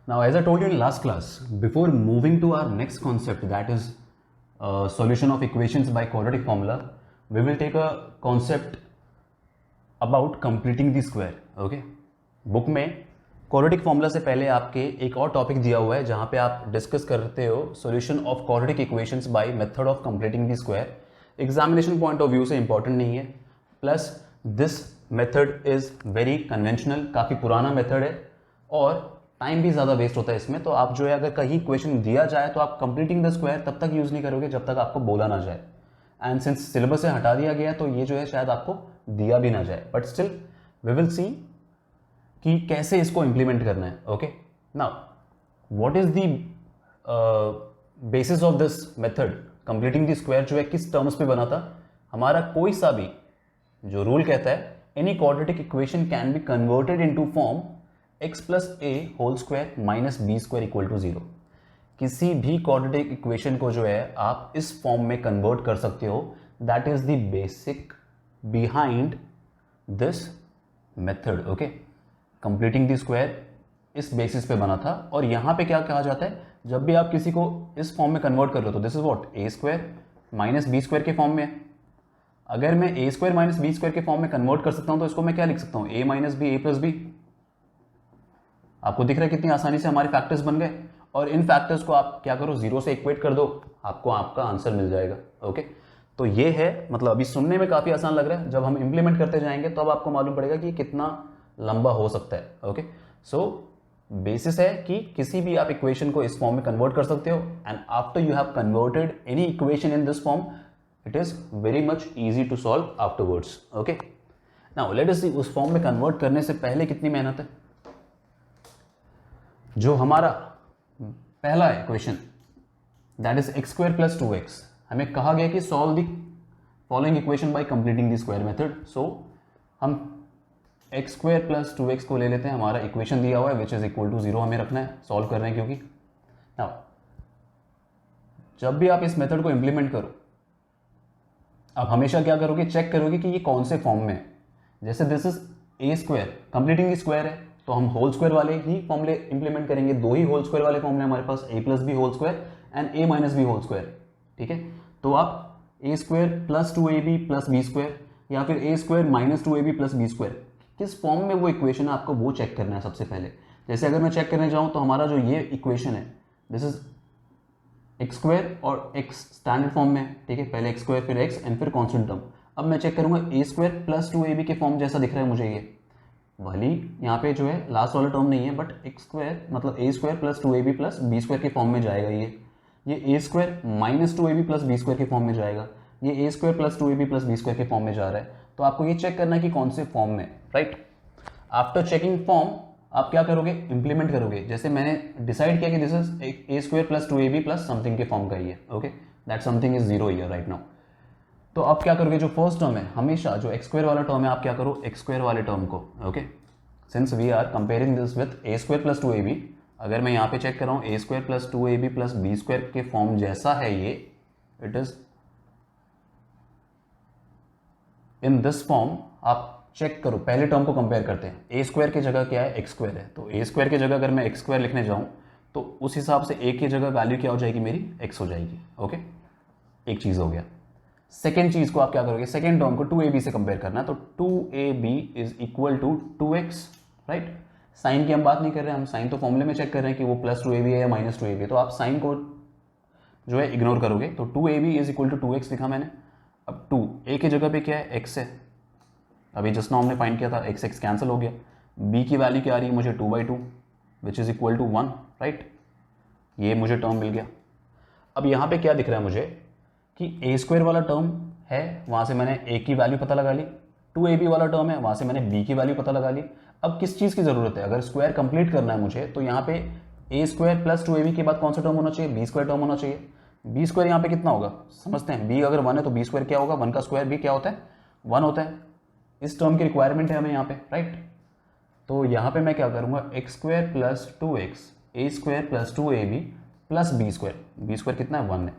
Now, as I told you in last class, before moving to our next concept, that is solution of equations by quadratic formula, we will take a concept about completing the square. Okay, book में quadratic formula से पहले आपके एक और topic दिया हुआ है जहां पे आप डिस्कस करते हो solution of quadratic equations by method of completing the square. Examination point of view से इंपॉर्टेंट नहीं है, plus this method is very conventional, काफ़ी पुराना मेथड है और टाइम भी ज़्यादा वेस्ट होता है इसमें. तो आप जो है अगर कहीं इक्वेशन दिया जाए तो आप कंप्लीटिंग द स्क्वायर तब तक यूज़ नहीं करोगे जब तक आपको बोला ना जाए. एंड सिंस सिलेबस से हटा दिया गया तो ये जो है शायद आपको दिया भी ना जाए, but still we will see कि कैसे इसको इंप्लीमेंट करना है. Okay, now what is the basis of this method completing the square जो है किस टर्म्स पे बना था. हमारा कोई सा भी जो रूल कहता है any quadratic equation can be converted into form x plus a whole square minus b square equal to 0. किसी भी क्वाड्रेटिक इक्वेशन को जो है आप इस फॉर्म में कन्वर्ट कर सकते हो. That is the basic behind this method. Okay, completing the square इस बेसिस पे बना था. और यहां पे क्या कहा जाता है, जब भी आप किसी को इस फॉर्म में कन्वर्ट कर रहे हो तो this is what a square minus b square के फॉर्म में है. अगर मैं a square minus b square के फॉर्म में कन्वर्ट कर सकता हूं तो इसको मैं क्या लिख सकता हूं, ए माइनस बी ए प्लस बी. आपको दिख रहा है कितनी आसानी से हमारे फैक्टर्स बन गए. और इन फैक्टर्स को आप क्या करो, जीरो से इक्वेट कर दो, आपको आपका आंसर मिल जाएगा. ओके, तो ये है, मतलब अभी सुनने में काफ़ी आसान लग रहा है, जब हम इंप्लीमेंट करते जाएंगे तो अब आपको मालूम पड़ेगा कि कितना लंबा हो सकता है. ओके, सो बेसिस है कि किसी भी आप इक्वेशन को इस फॉर्म में कन्वर्ट कर सकते हो. And after you have converted any equation in this form it is very much easy to solve afterwards. Okay, now let us see उस फॉर्म में कन्वर्ट करने से पहले कितनी मेहनत है. जो हमारा पहला है question that is x square plus 2x, हमें कहा गया कि solve the following equation by completing the square method. So हम एक्स स्क्वायर प्लस 2x को ले लेते हैं. हमारा इक्वेशन दिया हुआ है विच इज इक्वल टू 0 हमें रखना है, सॉल्व कर रहे हैं क्योंकि. नाउ जब भी आप इस मेथड को इंप्लीमेंट करो आप हमेशा क्या करोगे, चेक करोगे कि ये कौन से फॉर्म में है. जैसे this is a square, completing the square है तो हम होल स्क्वायर वाले ही फॉर्मूले इंप्लीमेंट करेंगे. दो ही होल स्क्वायर वाले फॉर्मूले हमारे पास, a plus b whole square and a minus b whole square. ठीक है, तो आप a square plus 2ab plus b square या फिर a square minus 2ab plus b square, किस फॉर्म में वो इक्वेशन है आपको वो चेक करना है सबसे पहले. जैसे अगर मैं चेक करने जाऊँ तो हमारा जो ये इक्वेशन है दिस इज एक्स स्क्वायर और एक्स स्टैंडर्ड फॉर्म में. ठीक है, पहले एक्स स्क्वायर फिर एक्स एंड फिर कॉन्स्टेंट टर्म. अब मैं चेक करूंगा ए स्क्वायर प्लस 2ab के फॉर्म जैसा दिख रहा है मुझे ये वाली. यहाँ पे जो है लास्ट वाला टर्म नहीं है बट एक्स स्क्वायर मतलब a square plus 2ab plus b square के फॉर्म में जाएगा. ये a square minus 2ab plus b square के फॉर्म में जाएगा. ये a square plus 2ab plus b square के फॉर्म में जा रहा है. तो आपको ये चेक करना है कि कौन से फॉर्म में, राइट. आफ्टर चेकिंग फॉर्म आप क्या करोगे, इंप्लीमेंट करोगे. जैसे मैंने डिसाइड किया कि this is a square plus 2ab plus something के फॉर्म का ही है. Okay, that something is 0 here right now. तो आप क्या करोगे, जो फर्स्ट टर्म है हमेशा जो एक्स स्क्वायर वाला टर्म है आप क्या करो, एक्स स्क्वायर वाले टर्म को. Okay, since we are comparing this with a square plus 2ab, अगर मैं यहाँ पे चेक कर रहा हूँ a square plus 2ab plus b square के फॉर्म जैसा है ये, it is in this form. आप चेक करो, पहले टर्म को कंपेयर करते हैं. ए स्क्वायर की जगह क्या है, एक्स स्क्वायर है. तो ए स्क्वायर की जगह अगर मैं एक्स स्क्वायर लिखने जाऊँ तो उस हिसाब से ए की जगह वैल्यू क्या हो जाएगी मेरी, एक्स हो जाएगी. ओके, एक चीज़ हो गया. सेकेंड चीज़ को आप क्या करोगे, सेकेंड टर्म को 2ab से कंपेयर करना है. तो 2ab is equal to 2x, right. Sine की हम बात नहीं कर रहे हैं, हम साइन तो फॉर्मूले में चेक कर रहे हैं कि वो प्लस 2ab है या माइनस 2ab. तो आप साइन को जो है इग्नोर करोगे. तो 2ab is equal to 2x लिखा मैंने. अब 2 a की जगह पे क्या है, x है. अभी जस्ट नाउ हमने फाइंड किया था, x x कैंसिल हो गया. b की वैल्यू क्या आ रही है मुझे 2/2 which is equal to 1, right. ये मुझे टर्म मिल गया. अब यहाँ पे क्या दिख रहा है मुझे कि ए स्क्वायर वाला टर्म है, वहाँ से मैंने ए की वैल्यू पता लगा ली. 2ab वाला टर्म है, वहाँ से मैंने b की वैल्यू पता लगा ली. अब किस चीज़ की ज़रूरत है, अगर स्क्वायर कंप्लीट करना है मुझे तो यहाँ पे ए स्क्वायर प्लस 2ab के बाद कौन सा टर्म होना चाहिए, बी स्क्वायर टर्म होना चाहिए. बी स्क्वायर यहाँ पे कितना होगा समझते हैं. b अगर 1 है तो बी स्क्वायर क्या होगा, 1 का स्क्वायर भी क्या होता है 1 होता है. इस टर्म की रिक्वायरमेंट है हमें यहाँ पे, राइट. तो यहाँ पे मैं क्या करूँगा, x square plus 2x a square plus 2ab plus b square कितना है 1 है.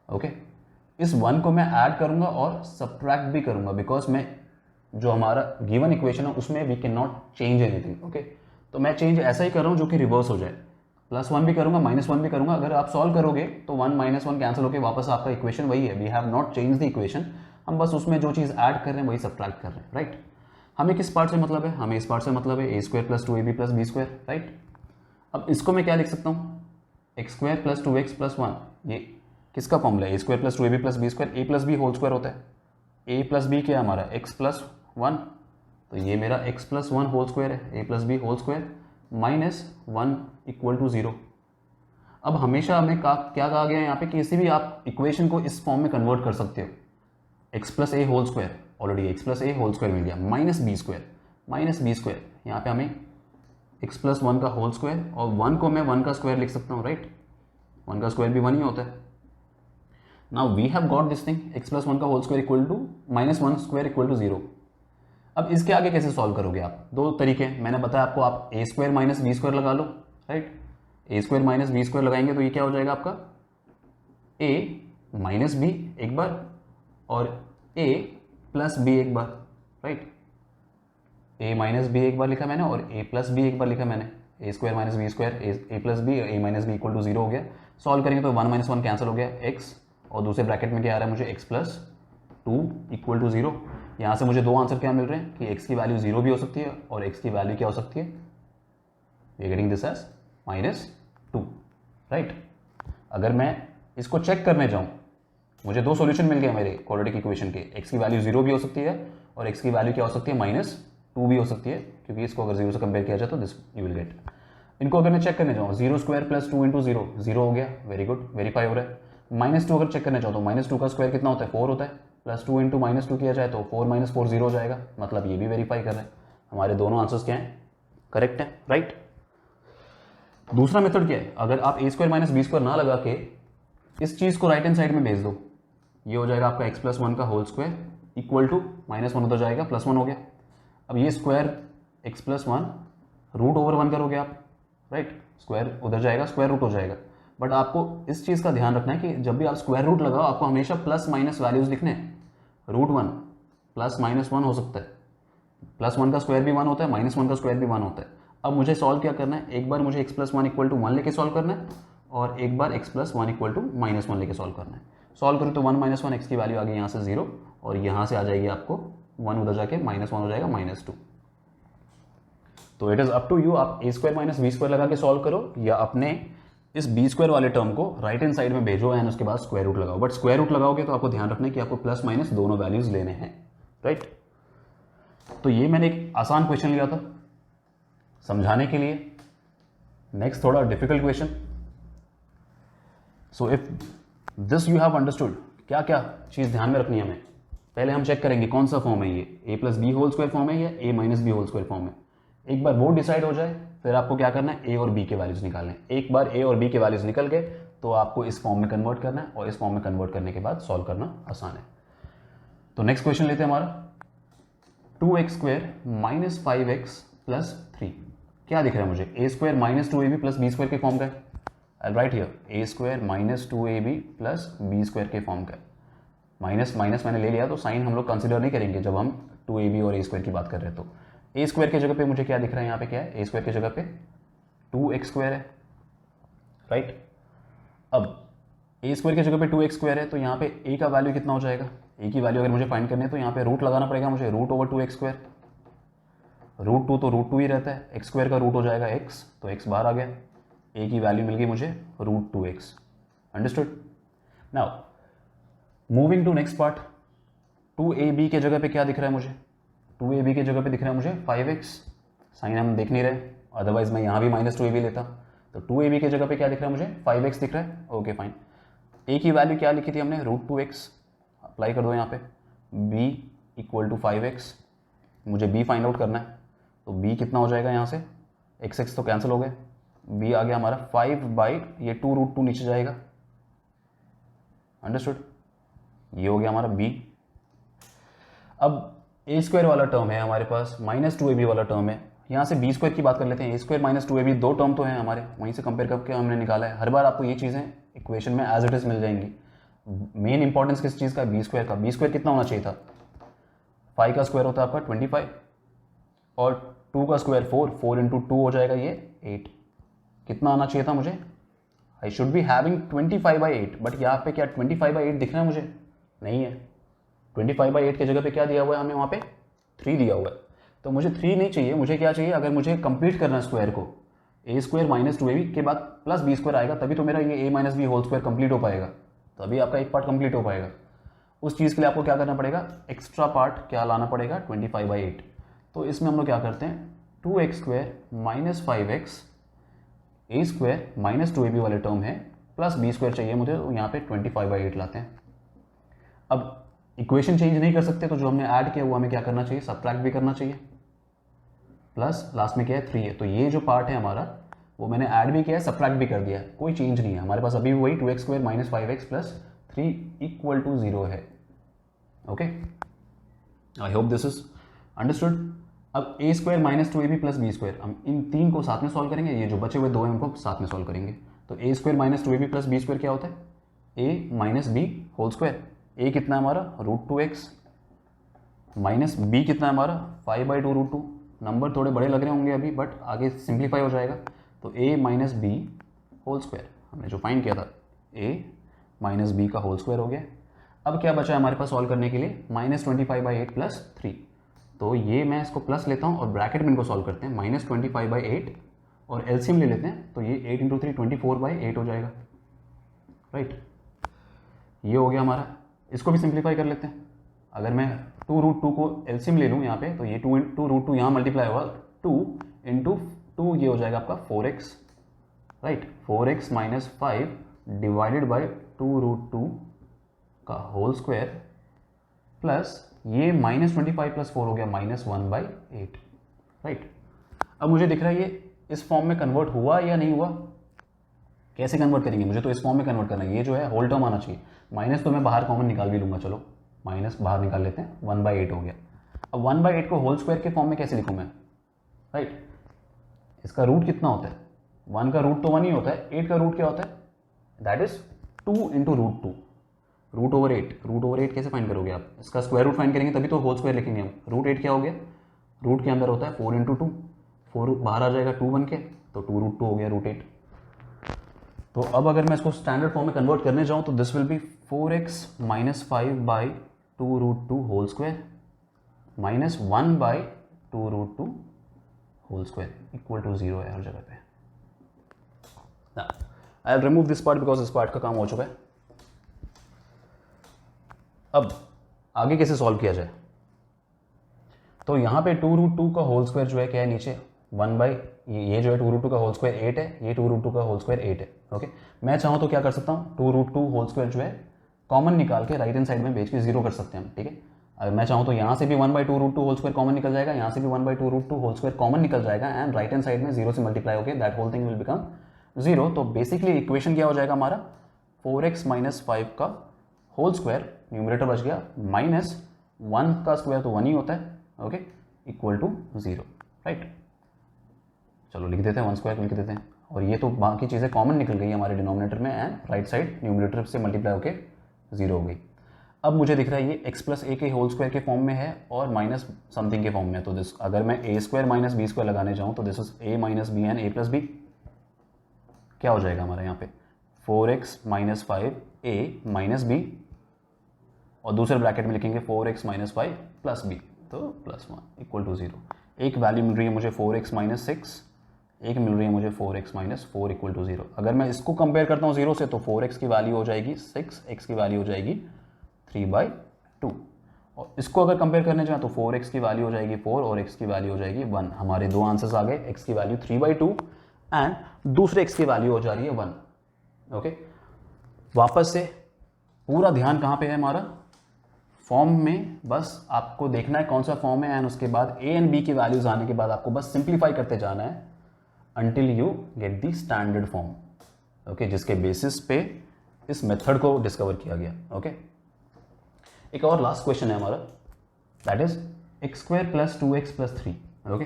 ओके, इस 1 को मैं ऐड करूंगा और सब्ट्रैक्ट भी करूंगा बिकॉज मैं जो हमारा गिवन इक्वेशन है उसमें we can not change anything. Okay, तो मैं चेंज ऐसा ही कर रहा हूँ जो कि रिवर्स हो जाए, +1 भी करूँगा -1 भी करूँगा। अगर आप सॉल्व करोगे तो 1 -1 कैंसिल होकर वापस आपका इक्वेशन वही है। We have not change the equation, हम बस उसमें जो चीज़ ऐड कर रहे हैं वही सब्ट्रैक्ट कर रहे हैं, राइट। हमें किस पार्ट से मतलब है? हमें इस पार्ट से मतलब है a² + 2ab + b², राइट। अब इसको मैं क्या लिख सकता हूँ? x² + 2x + 1, ये किसका फॉर्मूला है? a² + 2ab + b², a + b whole square होता है। a + b क्या है हमारा? x + 1, तो ये मेरा x + 1 होल स्क्वायर है, a + b होल स्क्वायर -1 = 0। अब हमेशा हमें क्या कहा गया है यहाँ पे? किसी भी आप इक्वेशन को इस फॉर्म में कन्वर्ट कर सकते हो। x + a whole square, already x + a whole square मिल गया, -b², यहाँ पे हमें x + 1 का होल स्क्वायर, और 1 को मैं 1 का स्क्वायर लिख सकता हूँ, राइट। 1 का स्क्वायर भी 1 ही होता है। Now we have got this thing, x + 1 का होल स्क्वायर इक्वल टू -1² = 0। अब इसके आगे कैसे सॉल्व करोगे आप? दो तरीके मैंने बताया आपको, आप a² - b² लगा लो, राइट। a² - b² लगाएंगे तो ये क्या हो जाएगा आपका? a - b एक बार और a + b एक बार, राइट। a - b एक बार लिखा मैंने और a + b एक बार लिखा मैंने। a² - b², a + b, a - b = 0 हो गया। सॉल्व करेंगे तो 1 - 1 कैंसिल हो गया, x, और दूसरे ब्रैकेट में क्या आ रहा है मुझे? x + 2 = 0। यहाँ से मुझे दो आंसर क्या मिल रहे हैं कि x की वैल्यू 0 भी हो सकती है और x की वैल्यू क्या हो सकती है? We are getting this as -2, right. अगर मैं इसको चेक करने जाऊँ, मुझे दो सॉल्यूशन मिल गए मेरे क्वाड्रेटिक इक्वेशन के। x की वैल्यू 0 भी हो सकती है और x की वैल्यू क्या हो सकती है? -2 भी हो सकती है, क्योंकि इसको अगर 0 से कंपेयर किया जाए तो दिस यू विल गेट। इनको अगर मैं चेक करने जाऊँ, 0² + 2 × 0, 0 हो गया, वेरी गुड, वेरीफाई हो रहा है। -2 अगर चेक करना चाहो तो -2 का स्क्वायर कितना होता है? 4 होता है, +2 × -2 किया जाए तो 4 - 4 0 हो जाएगा, मतलब ये भी वेरीफाई कर रहे हैं। हमारे दोनों आंसर्स क्या हैं? करेक्ट है, राइट। दूसरा मेथड क्या है? अगर आप a² - b² ना लगा के इस चीज़ को राइट हैंड साइड में भेज दो, ये हो जाएगा आपका x + 1 का होल स्क्वायर इक्वल टू -1 उधर जाएगा, +1 हो गया। अब ये स्क्वायर x + 1 √/1 करोगे आप, राइट। स्क्वायर उधर जाएगा, स्क्वायर रूट हो जाएगा। बट आपको इस चीज़ का ध्यान रखना है कि जब भी आप स्क्वायर रूट लगाओ आपको हमेशा + - वैल्यूज लिखने हैं। √1 + -1 हो सकता है, +1 का स्क्वायर भी 1 होता है, -1 का स्क्वायर भी 1 होता है। अब मुझे सॉल्व क्या करना है? एक बार मुझे x + 1 = 1 लेके सॉल्व करना है और एक बार x + 1 = -1 लेके सॉल्व करना है। सॉल्व करूँ तो 1 - 1 x की वैल्यू आ गई यहाँ से 0, और यहाँ से आ जाएगी आपको 1 उधर जाके -1 हो जाएगा, -2। तो it is up to you, आप a² - b² लगा के सॉल्व करो या अपने इस b² वाले टर्म को राइट हैंड साइड में भेजो एंड उसके बाद स्क्वायर रूट लगाओ। बट स्क्वायर रूट लगाओगे तो आपको ध्यान रखना है कि आपको + दोनों वैल्यूज लेने हैं, राइट। तो ये मैंने एक आसान क्वेश्चन लिया था समझाने के लिए। नेक्स्ट थोड़ा difficult question. So if this you have understood, क्या क्या चीज़ ध्यान में रखनी है हमें? पहले हम चेक करेंगे कौन सा फॉर्म है ये, a + b whole square form है या a - b whole square form है। एक बार वो डिसाइड हो जाए फिर आपको क्या करना है? a और b के वैल्यूज निकालने हैं। एक बार a और b के वैल्यूज निकल गए तो आपको इस फॉर्म में कन्वर्ट करना है, और इस फॉर्म में कन्वर्ट करने के बाद सॉल्व करना आसान है। तो नेक्स्ट क्वेश्चन लेते हैं हमारा 2x² - 5x + 3। क्या दिख रहा है मुझे? a² - 2ab + b² के फॉर्म का है। आई right here a² - 2ab + b² के फॉर्म का है। माइनस माइनस मैंने ले लिया तो साइन हम लोग कंसिडर नहीं करेंगे जब हम 2ab और a² की बात कर रहे हैं। तो a² की जगह पे मुझे क्या दिख रहा है? यहाँ पे क्या है? a² की जगह पे 2x² है, राइट। अब a² की जगह पे 2x² है तो यहाँ पे a का वैल्यू कितना हो जाएगा? a की वैल्यू अगर मुझे फाइंड करनी है तो यहाँ पे रूट लगाना पड़ेगा मुझे, √/2x²। √2 तो √2 ही रहता है, x² का रूट हो जाएगा x, तो x बाहर आ गया। a की वैल्यू मिल गई मुझे √2x। Understood? Now moving to next part, 2ab के जगह पे क्या दिख रहा है मुझे? 2ab के जगह पे दिख रहा है मुझे 5x। साइन हम देख नहीं रहे, अदरवाइज मैं यहाँ भी -2ab लेता। तो 2ab के जगह पे क्या दिख रहा है मुझे? 5x दिख रहा है। Okay fine. a की वैल्यू क्या लिखी थी हमने? √2x। अप्लाई कर दो यहाँ पे, b = 5x। मुझे b फाइंड आउट करना है, तो b कितना हो जाएगा? यहाँ से x तो कैंसिल हो गए, b आ गया हमारा 5 ये 2√2 नीचे जाएगा। अंडरस्टूड? ये हो गया हमारा b। अब a² वाला टर्म है हमारे पास, -2ab वाला टर्म है। यहाँ से b² की बात कर लेते हैं। a² - 2ab दो टर्म तो हैं हमारे, वहीं से कंपेयर करके हमने निकाला है। हर बार आपको ये चीज़ें इक्वेशन में एज इट इज़ मिल जाएंगी। मेन इंपॉर्टेंस किस चीज़ का? b² का। b² कितना होना चाहिए था? 5 का स्क्वायर होता है आपका 25, और 2 का स्क्वायर 4, 4 इंटू 2 हो जाएगा ये 8। कितना आना चाहिए था मुझे? I should be having 25/8, but यहाँ पे क्या 25/8 दिख रहा है मुझे? नहीं है। 25/8 की जगह पे क्या दिया हुआ है हमें? वहाँ पे 3 दिया हुआ है। तो मुझे 3 नहीं चाहिए, मुझे क्या चाहिए? अगर मुझे कंप्लीट करना है स्क्वायर को, a स्क्वायर माइनस 2ab के बाद प्लस b स्क्वायर आएगा, तभी तो मेरा ये a minus b whole square complete हो पाएगा, तभी आपका एक पार्ट कंप्लीट हो पाएगा। उस चीज़ के लिए आपको क्या करना पड़ेगा? एक्स्ट्रा पार्ट क्या लाना पड़ेगा? 25/8। तो इसमें हम लोग क्या करते हैं, 2x square minus 5x a square minus 2ab वाले टर्म है, प्लस b स्क्वायर चाहिए मुझे, तो यहाँ पे 25/8 लाते हैं। अब इक्वेशन चेंज नहीं कर सकते, तो जो हमने ऐड किया वो हमें क्या करना चाहिए? सब्ट्रैक्ट भी करना चाहिए। प्लस लास्ट में क्या है? 3 है, तो ये जो पार्ट है हमारा वो मैंने ऐड भी किया है, सब्ट्रैक्ट भी कर दिया है, कोई चेंज नहीं है हमारे पास, अभी भी वही 2x square minus 5x plus 3 equal to 0 है। Okay, I hope this is understood. अब a square minus 2ab plus b square, हम इन 3 को साथ में सॉल्व करेंगे, ये जो बचे हुए 2 हैं उनको साथ में सॉल्व करेंगे। तो a square minus 2ab plus b square क्या होता है? a minus b whole square. a कितना है हमारा? √2x माइनस b कितना है हमारा? 5/2 √2। नंबर थोड़े बड़े लग रहे होंगे अभी, बट आगे सिंप्लीफाई हो जाएगा। तो a minus b whole square हमने जो फाइंड किया था, a माइनस बी का होल स्क्वायर हो गया। अब क्या बचा है हमारे पास सॉल्व करने के लिए? -25/8 प्लस 3। तो ये मैं इसको प्लस लेता हूँ और ब्रैकेट में इनको सॉल्व करते हैं, -25/8 और एलसीएम ले लेते हैं, तो ये 8 इंटू 3 24/8 हो जाएगा, राइट। ये हो गया हमारा। इसको भी सिंप्लीफाई कर लेते हैं। अगर मैं 2√2 को एलसीएम ले लूँ यहाँ पे, तो ये 2√2 यहाँ मल्टीप्लाई होगा, 2 इंटू 2 ये हो जाएगा आपका 4x, right. 4x minus 5 divided by 2√2 का होल स्क्वायर प्लस ये -25 प्लस 4 हो गया -1/8, राइट। अब मुझे दिख रहा है ये इस फॉर्म में कन्वर्ट हुआ या नहीं हुआ? कैसे कन्वर्ट करेंगे? मुझे तो इस फॉर्म में कन्वर्ट करना है, ये जो है होल टर्म आना चाहिए। माइनस तो मैं बाहर कॉमन निकाल भी लूँगा, चलो माइनस बाहर निकाल लेते हैं, 1/8 हो गया। अब 1/8 को होल स्क्वायर के फॉर्म में कैसे लिखूँ मैं, राइट। इसका रूट कितना होता है? 1 का रूट तो 1 ही होता है, 8 का रूट क्या होता है? That is 2 into √2, √8। √8 कैसे फाइंड करोगे आप? इसका स्क्वायर रूट फाइंड करेंगे तभी तो होल स्क्वायर लिखेंगे हम। √8 क्या हो गया? रूट के अंदर होता है 4 इंटू 2, 4 बाहर आ जाएगा 2 बन के, तो 2√2 हो गया √8। तो अब अगर मैं इसको स्टैंडर्ड फॉर्म में कन्वर्ट करने जाऊँ तो this will be 4x minus 5/2√2 whole square minus 1/2√2 whole square equal to 0 है हर जगह पे। I will remove this part because इस पार्ट का काम हो चुका है। अब आगे कैसे सॉल्व किया जाए? तो यहाँ पे 2√2 का होल स्क्वायर जो है क्या है नीचे? 1 ये जो है 2√2 का होल स्क्वायर 8 है, ये 2√2 का होल स्क्वायर 8 है। ओके, मैं चाहूँ तो क्या कर सकता हूँ, 2√2 होल स्क्वायर जो है कॉमन निकाल के राइट हैंड साइड में भेज के 0 कर सकते हैं हम, ठीक है। अगर मैं चाहूँ तो यहाँ से भी 1/2√2 होल स्क्वायर कॉमन निकल जाएगा, यहाँ से भी 1/2√2 होल स्क्वायर कॉमन निकल जाएगा, एंड राइट हैंड साइड में 0 से मल्टीप्लाई होकर that whole thing will become 0। तो बेसिकली इक्वेशन क्या हो जाएगा हमारा? 4x माइनस 5 का होल स्क्वायर, न्यूमरेटर बच गया, माइनस 1 का स्क्वायर तो 1 ही होता है, ओके, इक्वल टू 0, राइट। चलो लिख देते हैं 1 स्क्वायर लिख देते हैं, और ये तो बाकी चीज़ें कॉमन निकल गई हमारे डिनोमिनेटर में, एंड राइट साइड न्यूमरेटर से मल्टीप्लाई होकर 0 हो गई। अब मुझे दिख रहा है ये x प्लस ए के होल स्क्वायर के फॉर्म में है और माइनस समथिंग के फॉर्म में है। तो दिस अगर मैं a square minus b square लगाने जाऊँ तो this is a minus b and a plus b. क्या हो जाएगा हमारा यहाँ पे? 4x minus 5a minus B, और दूसरे ब्रैकेट में लिखेंगे 4x माइनस 5 प्लस बी, तो प्लस 1 इक्वल टू 0। एक वैल्यू मिल रही है मुझे 4x माइनस 6, एक मिल रही है मुझे 4x माइनस 4 इक्वल टू 0। अगर मैं इसको कंपेयर करता हूँ 0 से तो 4x की वैल्यू हो जाएगी 6, x की वैल्यू हो जाएगी 3/2, और इसको अगर कंपेयर करने जाए तो 4x की वैल्यू हो जाएगी 4 और x की वैल्यू हो जाएगी 1। हमारे दो आंसर्स आ गए, x की वैल्यू 3/2 एंड दूसरे x की वैल्यू हो जा रही है 1। ओके, वापस से पूरा ध्यान कहाँ पे है हमारा? फॉर्म में बस आपको देखना है कौन सा फॉर्म है, एंड उसके बाद a एंड b की वैल्यूज आने के बाद आपको बस सिंप्लीफाई करते जाना है until you get the standard form, okay, जिसके बेसिस पे इस मेथड को डिस्कवर किया गया। ओके, एक और लास्ट क्वेश्चन है हमारा, that is x square plus 2x plus 3। Okay,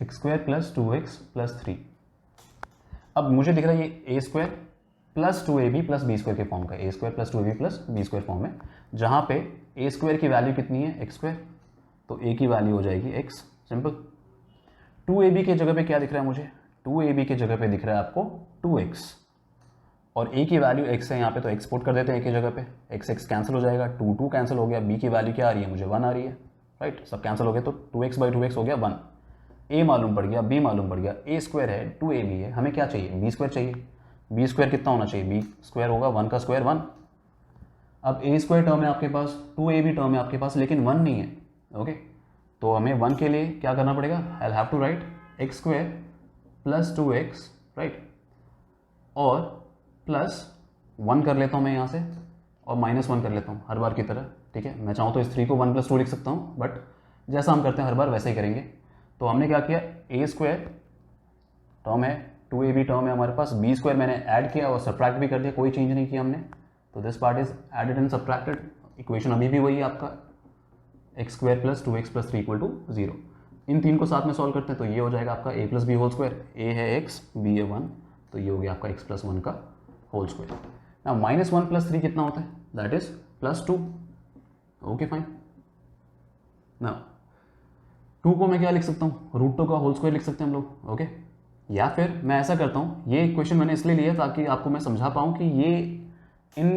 x square plus 2x plus 3। अब मुझे दिख रहा है ये a square plus 2ab plus b square के फॉर्म का, a square plus 2ab plus b square form है, जहाँ पे a स्क्वायर की वैल्यू कितनी है? x स्क्वायर, तो a की वैल्यू हो जाएगी x, सिंपल। 2ab के जगह पे क्या दिख रहा है मुझे, 2ab के जगह पे दिख रहा है आपको 2x, और a की वैल्यू x है यहाँ पे, तो x पुट कर देते हैं a की जगह पे, x कैंसिल हो जाएगा, 2 कैंसिल हो गया, b की वैल्यू क्या आ रही है मुझे 1 आ रही है, राइट, सब कैंसिल हो गया, तो 2x/2x हो गया 1, a मालूम पड़ गया, b मालूम पड़ गया, a स्क्वायर है 2ab है, हमें क्या चाहिए b स्क्वायर चाहिए, b स्क्वायर कितना होना चाहिए, b स्क्वायर होगा 1 का स्क्वायर 1। अब a स्क्वायर टर्म है आपके पास, 2ab टर्म है आपके पास, लेकिन 1 नहीं है, ओके, तो हमें 1 के लिए क्या करना पड़ेगा, I have to write x square plus 2x, right, और प्लस 1 कर लेता हूँ मैं यहाँ से, और -1 कर लेता हूँ हर बार की तरह, ठीक है, मैं चाहूँ तो इस 3 को 1 + 2 लिख सकता हूँ, बट जैसा हम करते हैं हर बार वैसे ही करेंगे। तो हमने क्या किया, a स्क्वायर टर्म है, 2ab टर्म है हमारे पास, b स्क्वायर मैंने ऐड किया और सब्ट्रैक्ट भी कर दिया, कोई चेंज नहीं किया हमने, तो this part is added and subtracted, equation अभी भी वही है आपका, x square plus 2x plus 3 = 0। इन तीन को साथ में सॉल्व करते हैं तो ये हो जाएगा आपका a + b whole square, a है x, b है 1, तो ये हो गया आपका x + 1 का होल स्क्वायर। ना -1 + 3 कितना होता है, दैट इज +2, ओके फाइन। ना 2 को मैं क्या लिख सकता हूँ, √2 का होल स्क्वायर लिख सकते हैं हम लोग, ओके, या फिर मैं ऐसा करता हूँ, ये इक्वेशन मैंने इसलिए लिया ताकि आपको मैं समझा पाऊँ कि ये इन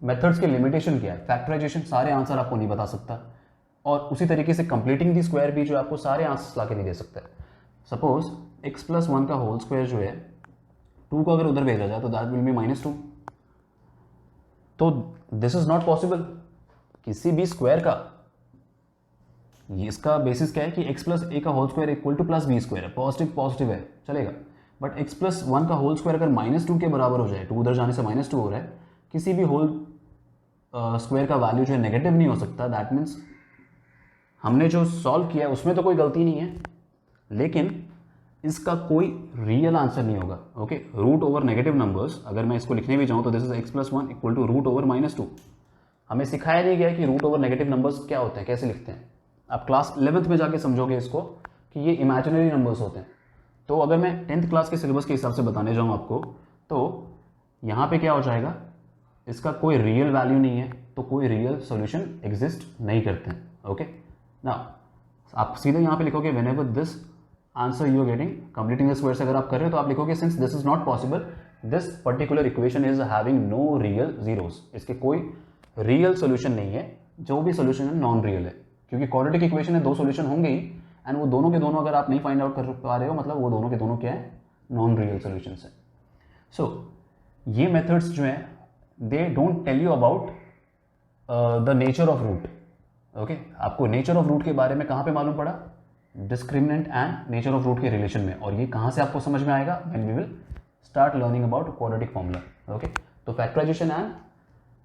मेथड्स के लिमिटेशन क्या है। फैक्टराइजेशन सारे आंसर आपको नहीं बता सकता, और उसी तरीके से कंप्लीटिंग दी स्क्वायर भी जो आपको सारे आंसर ला के नहीं दे सकता है। सपोज x + 1 का होल स्क्वायर जो है 2 को अगर उधर भेजा जाए तो दैट विल बी -2, तो दिस इज नॉट पॉसिबल। किसी भी स्क्वायर का इसका बेसिस क्या है कि x + a का होल स्क्वायर = +b स्क्वायर है, पॉजिटिव है, चलेगा, बट x + 1 का होल स्क्वायर अगर -2 के बराबर हो जाए, 2 उधर जाने से -2 हो रहा है, किसी भी होल स्क्वायर का वैल्यू जो है नेगेटिव नहीं हो सकता, दैट मीन्स हमने जो सॉल्व किया है उसमें तो कोई गलती नहीं है, लेकिन इसका कोई रियल आंसर नहीं होगा, okay. Root over negative numbers अगर मैं इसको लिखने भी जाऊँ तो दिस इज x + 1 = √/-2। हमें सिखाया नहीं गया कि रूट ओवर नेगेटिव नंबर्स क्या होते हैं, कैसे लिखते हैं। आप क्लास 11th में जाके समझोगे इसको कि ये इमेजिनरी नंबर्स होते हैं। तो अगर मैं 10th क्लास के सिलेबस के हिसाब से बताने जाऊँ आपको, तो यहाँ पे क्या हो जाएगा, इसका कोई रियल वैल्यू नहीं है, तो कोई रियल सोल्यूशन एग्जिस्ट नहीं करते हैं, ओके ना। आप सीधे यहाँ पे लिखोगे whenever this answer you are getting completing the square, अगर आप कर रहे हो तो आप लिखोगे since this is not possible, this particular equation is having no real zeros, इसके कोई रियल सोल्यूशन नहीं है, जो भी सोल्यूशन है नॉन रियल है, क्योंकि क्वाड्रेटिक इक्वेशन है 2 सोल्यूशन होंगे ही, एंड वो दोनों के दोनों अगर आप नहीं फाइंड आउट कर पा रहे हो, मतलब वो दोनों के दोनों क्या है, नॉन रियल सोल्यूशन है। सो ये मेथड्स जो हैं they don't tell you about the nature of root, okay. आपको नेचर ऑफ रूट के बारे में कहाँ पे मालूम पड़ा, discriminant and nature of root के रिलेशन में, और ये कहाँ से आपको समझ में आएगा, when we will start learning about quadratic formula, okay. तो फैक्टराइजेशन एंड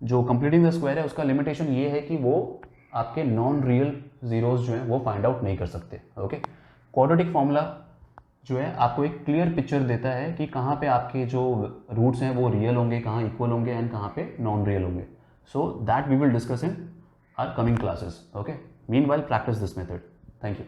जो कंप्लीटिंग द स्क्वायर है उसका लिमिटेशन ये है कि वो आपके नॉन रियल जीरोस जो हैं वो फाइंड आउट नहीं कर सकते, ओके। क्वाड्रेटिक फॉर्मूला जो है आपको एक क्लियर पिक्चर देता है कि कहाँ पे आपके जो रूट्स हैं वो रियल होंगे, कहाँ इक्वल होंगे एंड कहाँ पे नॉन रियल होंगे। So that we will discuss in our coming classes, okay. Meanwhile, practice this method. Thank you.